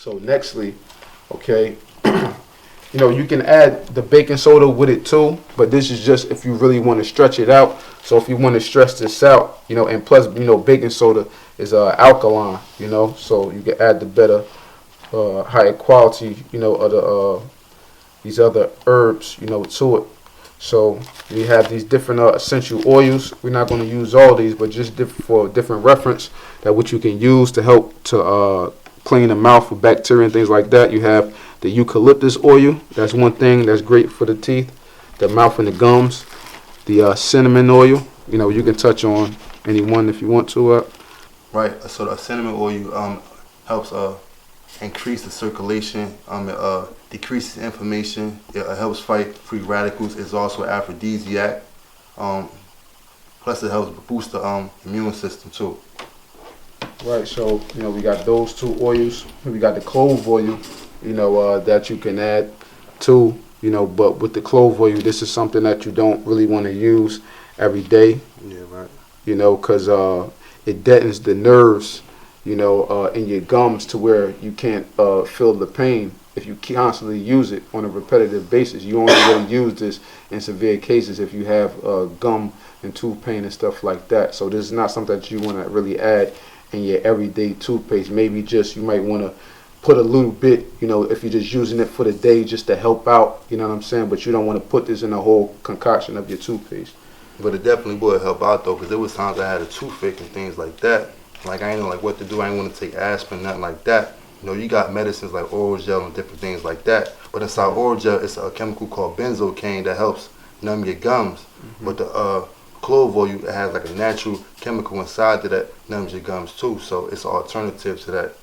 So nextly, okay, you know, you can add the baking soda with it too, but this is just if you really want to stretch it out. So if you want to stretch this out, you know, and plus, you know, baking soda is alkaline, you know, so you can add the better, higher quality, you know, of the these other herbs, you know, to it. So we have these different essential oils. We're not going to use all these, but just for different reference that what you can use to help to clean the mouth for bacteria and things like that. You have the eucalyptus oil. That's one thing that's great for the teeth, the mouth and the gums. The cinnamon oil. You know, you can touch on any one if you want to. Right. So the cinnamon oil helps increase the circulation. It decreases inflammation. It helps fight free radicals. It's also an aphrodisiac. Plus, it helps boost the immune system too. Right. So you know we got those two oils. We got the clove oil. You know that you can add to. You know, but with the clove oil, this is something that you don't really want to use every day. Yeah. Right. You know, because it deadens the nerves. You know, in your gums to where you can't feel the pain if you constantly use it on a repetitive basis. You only really use this in severe cases if you have gum and tooth pain and stuff like that. So this is not something that you want to really add in your everyday toothpaste. Maybe just you might want to put a little bit, you know, if you're just using it for the day just to help out, you know what I'm saying? But you don't want to put this in the whole concoction of your toothpaste. But it definitely would help out though, because there was times I had a toothache and things like that. Like I ain't know like what to do. I ain't want to take aspirin, nothing like that. You know, you got medicines like oral gel and different things like that. But inside oral gel, it's a chemical called benzocaine that helps numb your gums. Mm-hmm. But the clove oil, it has like a natural chemical inside that numbs your gums too. So it's an alternative to that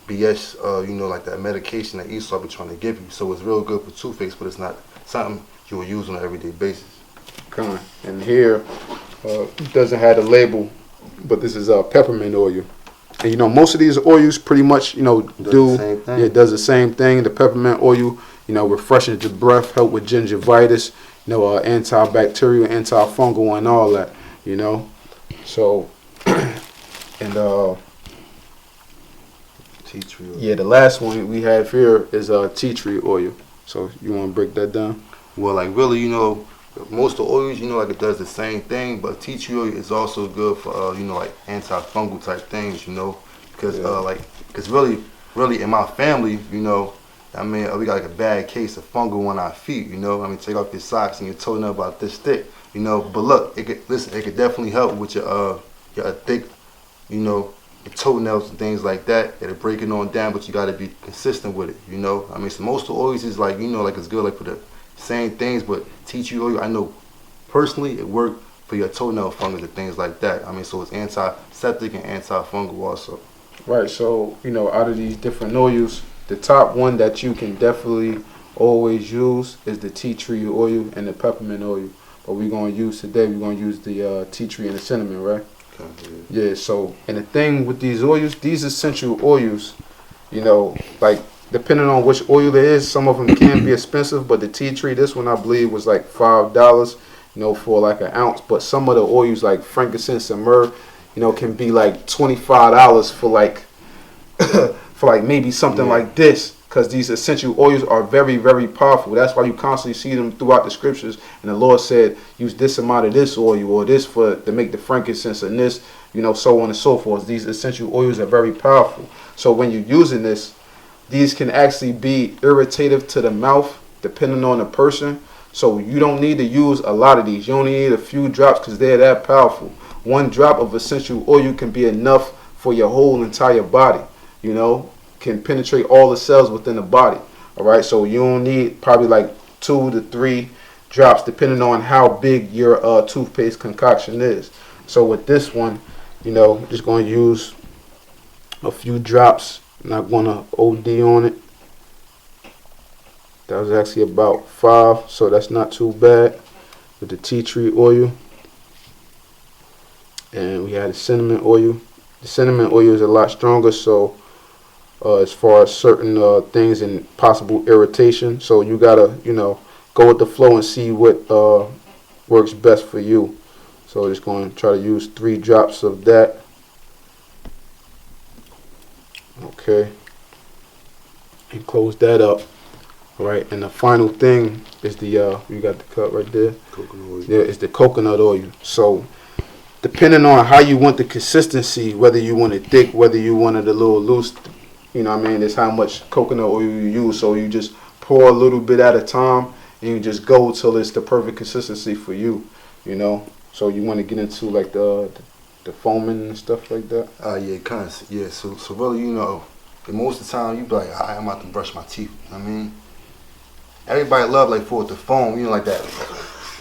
BS, you know, like that medication that Esau be trying to give you. So it's real good for toothaches, but it's not something you will use on an everyday basis. Come and here it doesn't have the label, but this is peppermint oil. And you know, most of these oils pretty much, you know, it does the same thing. The peppermint oil, you know, refreshes the breath, help with gingivitis, you know, antibacterial, antifungal, and all that, you know. So, and tea tree oil. Yeah, the last one we have here is tea tree oil. So you want to break that down? Well, like really, you know, most of the oils, you know, like it does the same thing, but tea tree oil is also good for, you know, like antifungal type things, you know, because because really in my family, you know, I mean, we got like a bad case of fungal on our feet, you know. I mean, take off your socks and your toenail about this thick, you know. But look, it could definitely help with your thick, you know, your toenails and things like that. It'll break it on down, but you got to be consistent with it, you know. I mean, so most of the oils is like, you know, like it's good like for the same things, but tea tree oil, I know personally it worked for your toenail fungus and things like that. I mean, so it's antiseptic and antifungal also. Right. So you know, out of these different oils, the top one that you can definitely always use is the tea tree oil and the peppermint oil. But we're gonna use today, we're gonna use the tea tree and the cinnamon, right? Okay. Yeah. So, and the thing with these oils, these essential oils, you know, like depending on which oil it is, some of them can be expensive. But the tea tree, this one I believe was like $5, you know, for like an ounce. But some of the oils like frankincense and myrrh, you know, can be like $25 for like for like maybe something like this, because these essential oils are very, very powerful. That's why you constantly see them throughout the scriptures. And the Lord said, use this amount of this oil or this to make the frankincense and this, you know, so on and so forth. These essential oils are very powerful. So when you're using this, these can actually be irritative to the mouth depending on the person. So you don't need to use a lot of these. You only need a few drops because they're that powerful. One drop of essential oil can be enough for your whole entire body. You know, can penetrate all the cells within the body. All right, so you don't need probably like 2 to 3 drops depending on how big your toothpaste concoction is. So with this one, you know, just going to use a few drops. Not going to OD on it. That was actually about 5, so that's not too bad. With the tea tree oil. And we had the cinnamon oil. The cinnamon oil is a lot stronger, so as far as certain things and possible irritation. So you gotta, you know, go with the flow and see what works best for you. So just going to try to use 3 drops of that. Okay. and close that up. All right, and the final thing is the you got the cup right there. Coconut oil. Yeah, it's the coconut oil. So depending on how you want the consistency, whether you want it thick, whether you want it a little loose, you know what I mean, it's how much coconut oil you use. So you just pour a little bit at a time, and you just go till it's the perfect consistency for you, you know. So you want to get into like the foaming and stuff like that. Yeah, yeah. So really, you know, most of the time you be like, I'm about to brush my teeth. You know what I mean, everybody love like for it to foam, you know, like that.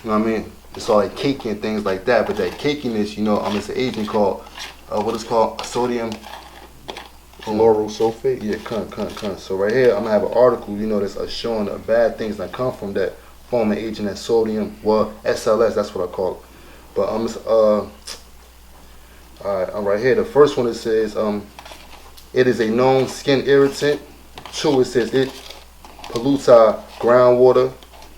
You know what I mean? It's all like cakey and things like that. But that cakiness, you know, it's an agent called what is called sodium Lauryl sulfate. Yeah, So right here, I'm gonna have an article, you know, that's showing the bad things that come from that foaming agent, that sodium. Well, SLS, that's what I call it. But alright, I'm right here. The first one, it says it is a known skin irritant. 2, it says it pollutes our groundwater.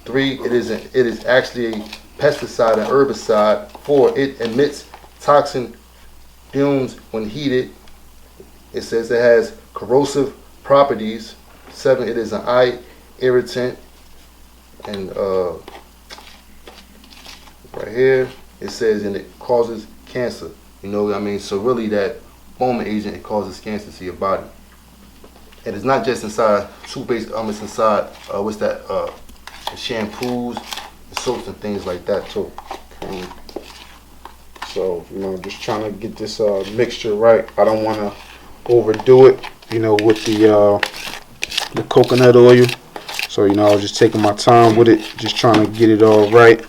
3, it is actually a pesticide and herbicide. 4, it emits toxin fumes when heated. It says it has corrosive properties. 7, it is an eye irritant. And right here, it says, and it causes cancer. You know what I mean? So really that foaming agent, it causes cancer to your body. And it's not just inside toothpaste, it's inside, what's that, shampoos, soaps and things like that too. So, you know, just trying to get this mixture right. I don't want to overdo it, you know, with the coconut oil. So, you know, I was just taking my time with it, just trying to get it all right,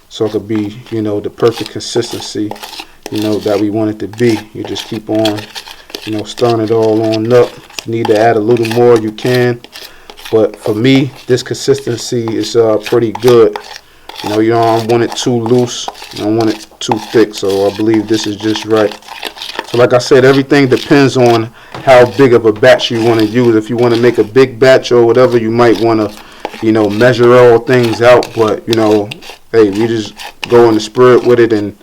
so it could be, you know, the perfect consistency, you know, that we want it to be. You just keep on, you know, stirring it all on up. If you need to add a little more, you can. But for me, this consistency is pretty good. You know, you don't want it too loose. You don't want it too thick. So I believe this is just right. So like I said, everything depends on how big of a batch you want to use. If you want to make a big batch or whatever, you might want to, you know, measure all things out. But, you know, hey, we just go in the spirit with it and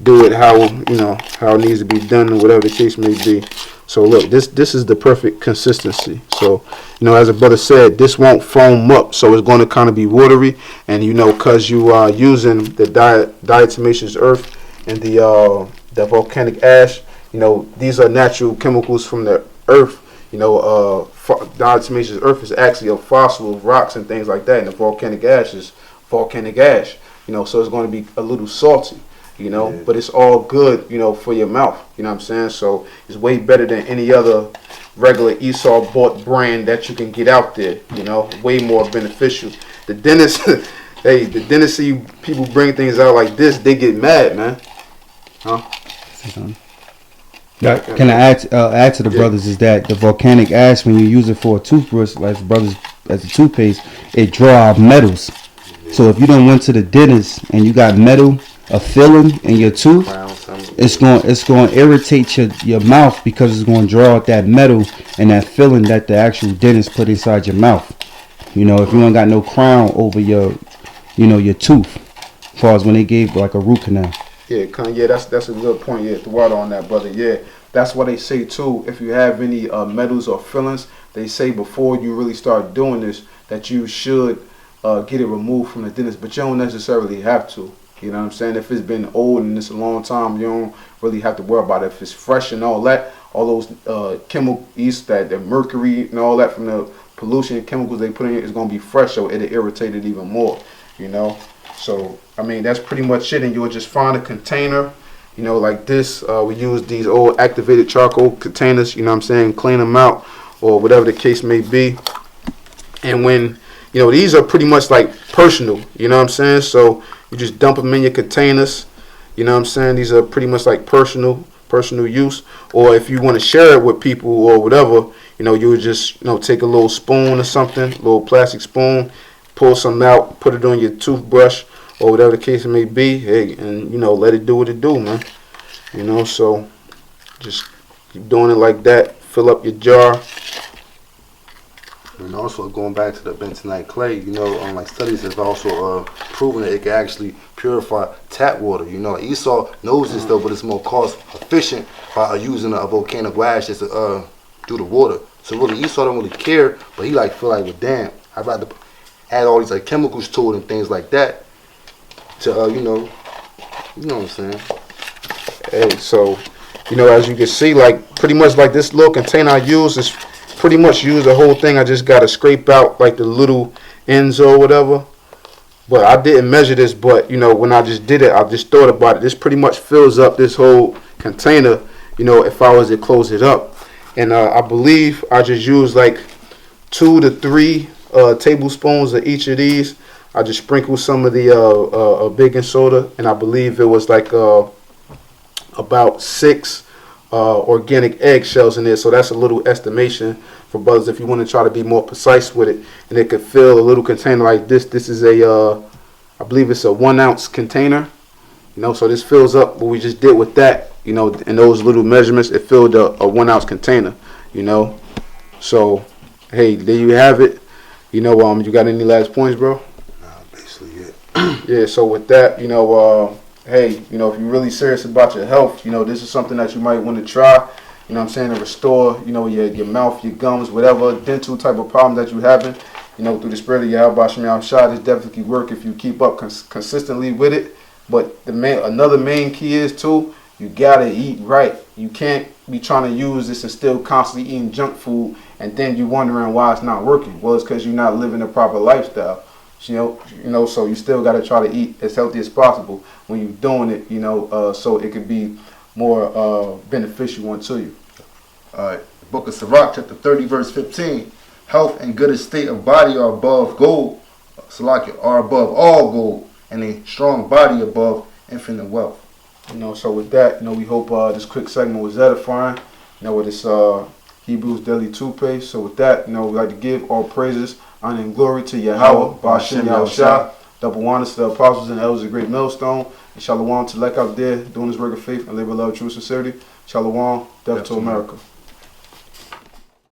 do it how, you know, how it needs to be done, or whatever the case may be. So look, this is the perfect consistency. So, you know, as a brother said, this won't foam up, so it's going to kind of be watery. And, you know, because you are using the diatomaceous earth and the volcanic ash, you know, these are natural chemicals from the earth. You know, diatomaceous earth is actually a fossil of rocks and things like that, and the volcanic ash is volcanic ash. You know, so it's going to be a little salty. You know, yeah. But it's all good, you know, for your mouth. You know what I'm saying? So it's way better than any other regular Esau bought brand that you can get out there. You know, way more beneficial. The dentist, hey, the dentist see people bring things out like this, they get mad, man. Huh? Can I add to the brothers is that the volcanic ash, when you use it for a toothbrush, like brothers as a toothpaste, it draw out metals. So if you don't went to the dentist and you got metal, a filling in your tooth, it's going to irritate your mouth, because it's going to draw out that metal and that filling that the actual dentist put inside your mouth. You know, if you don't got no crown over your, you know, your tooth, as far as when they gave like a root canal. Yeah, that's a good point. Yeah, the water on that, brother. Yeah, that's what they say too. If you have any metals or fillings, they say before you really start doing this that you should get it removed from the dentist, but you don't necessarily have to. You know what I'm saying? If it's been old and it's a long time, you don't really have to worry about it. If it's fresh and all that, all those chemical yeast, that the mercury and all that from the pollution chemicals they put in it is going to be fresh, so it'll irritate it even more, you know? So, I mean, that's pretty much it. And you'll just find a container, you know, like this. We use these old activated charcoal containers, you know what I'm saying? Clean them out or whatever the case may be. And when, you know, these are pretty much like personal, you know what I'm saying? So you just dump them in your containers, you know what I'm saying? These are pretty much like personal use. Or if you want to share it with people or whatever, you know, you would just, you know, take a little spoon or something, a little plastic spoon, pull some out, put it on your toothbrush or whatever the case may be, hey, and, you know, let it do what it do, man. You know, so just keep doing it like that. Fill up your jar. And also going back to the bentonite clay, you know, like studies have also proven that it can actually purify tap water. You know, Esau knows this though, but it's more cost efficient by using a volcanic ash just to do the water. So really, Esau don't really care, but he like feel like, well, damn, I'd rather add all these like chemicals to it and things like that to you know what I'm saying. Hey, so, you know, as you can see, like, pretty much like this little container I use is pretty much use the whole thing. I just got to scrape out, like, the little ends or whatever. But I didn't measure this, but, you know, when I just did it, I just thought about it. This pretty much fills up this whole container, you know, if I was to close it up. And I believe I just used, like, 2 to 3 tablespoons of each of these. I just sprinkled some of the baking soda, and I believe it was, like, about 6 organic eggshells in there. So that's a little estimation for brothers if you want to try to be more precise with it. And it could fill a little container like this. This is a, I believe it's a 1 ounce container. You know, so this fills up what we just did with that. You know, in those little measurements, it filled a 1 ounce container. You know, so hey, there you have it. You know, you got any last points, bro? Nah, basically it. Yeah. So with that, you know, hey, you know, if you're really serious about your health, you know, this is something that you might want to try, you know what I'm saying, to restore, you know, your mouth, your gums, whatever dental type of problem that you're having, you know, through the spirit of YAHAWASHI. This definitely work if you keep up consistently with it. But another main key is, too, you got to eat right. You can't be trying to use this and still constantly eating junk food, and then you wondering why it's not working. Well, it's because you're not living a proper lifestyle. You know, so you still got to try to eat as healthy as possible when you're doing it, you know, so it could be more beneficial unto you. All right, the book of Sirach, chapter 30, verse 15. Health and good estate of body are above gold, are above all gold, and a strong body above infinite wealth. You know, so with that, you know, we hope this quick segment was edifying, you know, with this Hebrews Daily Toothpaste. So with that, you know, we like to give all praises, honor and glory to Yahawah, Ba'ashem Yahushua, double honors to the apostles and elders of Great Millstone, and Shalawam to Lek out there doing this work of faith and labor, love, true sincerity. Shalawam, death to America.